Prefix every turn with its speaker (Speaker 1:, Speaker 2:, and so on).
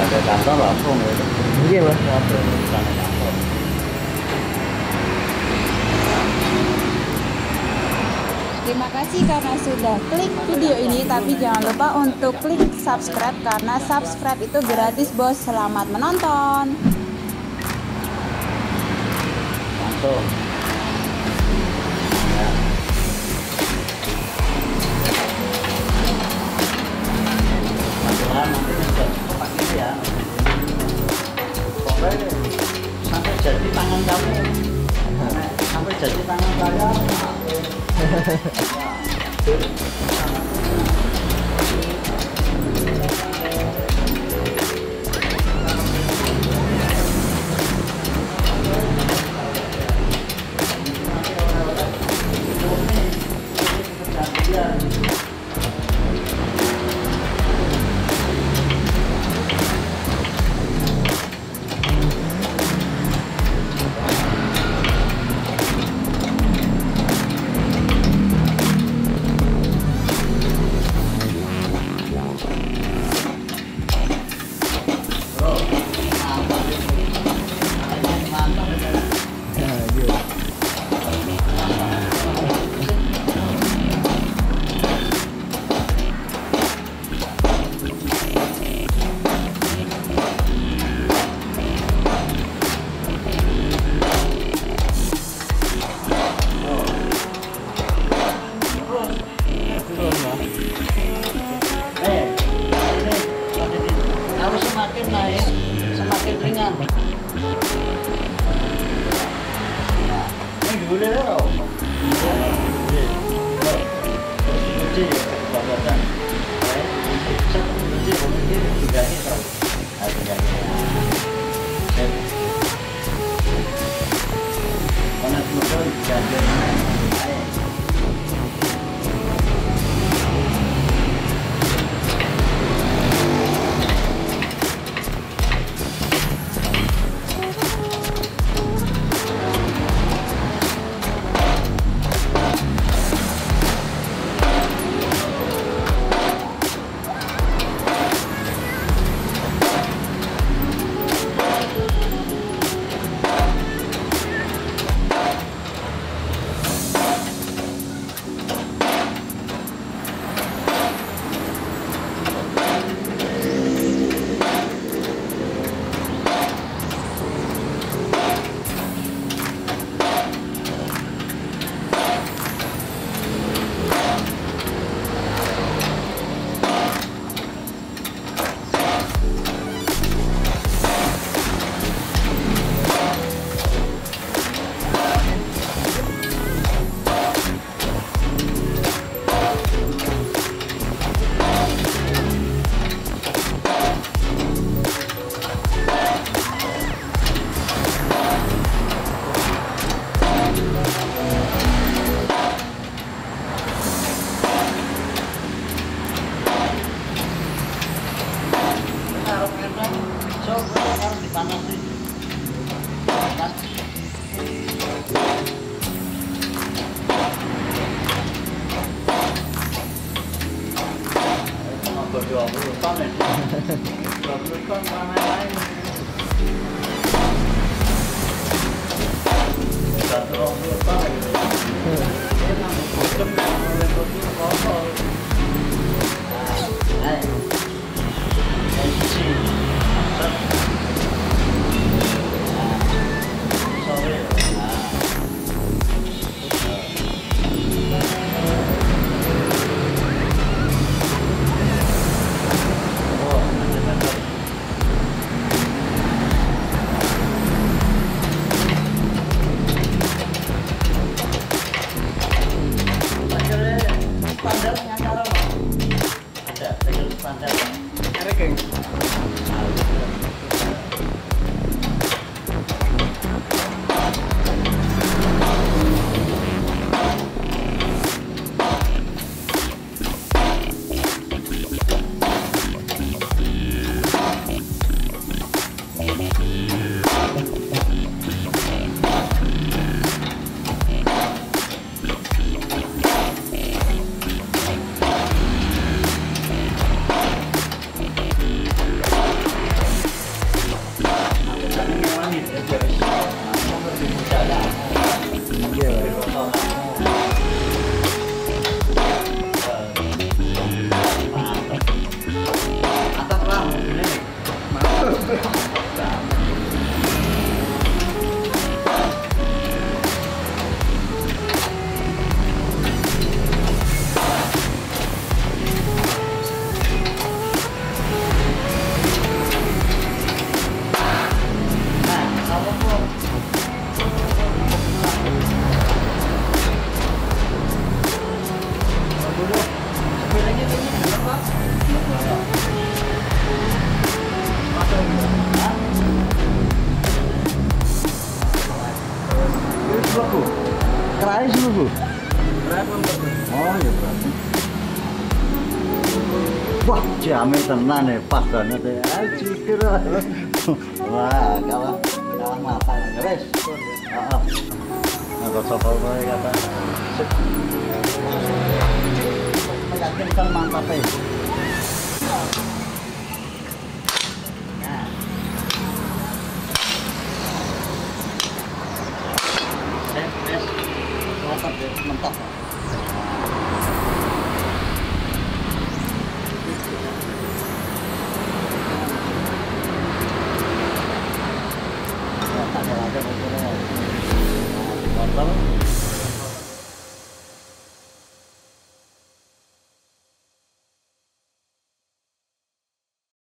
Speaker 1: Ada kantor langsung gitu.
Speaker 2: Iya mas.
Speaker 1: Sana kantor.
Speaker 3: Terima kasih karena sudah klik video ini, tapi jangan lupa untuk klik subscribe karena subscribe itu gratis bos. Selamat menonton.
Speaker 1: Langsung. Ya. Nanti pakai ya. Pokoknya sampai jadi tangan kamu, sampai jadi tangan saya. Semakin naik, semakin ringan. Ini dulu loh.
Speaker 2: Bu?
Speaker 1: Berapa betul?
Speaker 2: Oh ya berarti. Wah, jamin tenan ya, pas banget ya. Cikir. Wah, kalah mata ya wes. Heeh. Nah, sopal kowe kata. Meyakinkan mantap ya. Mentok. Ada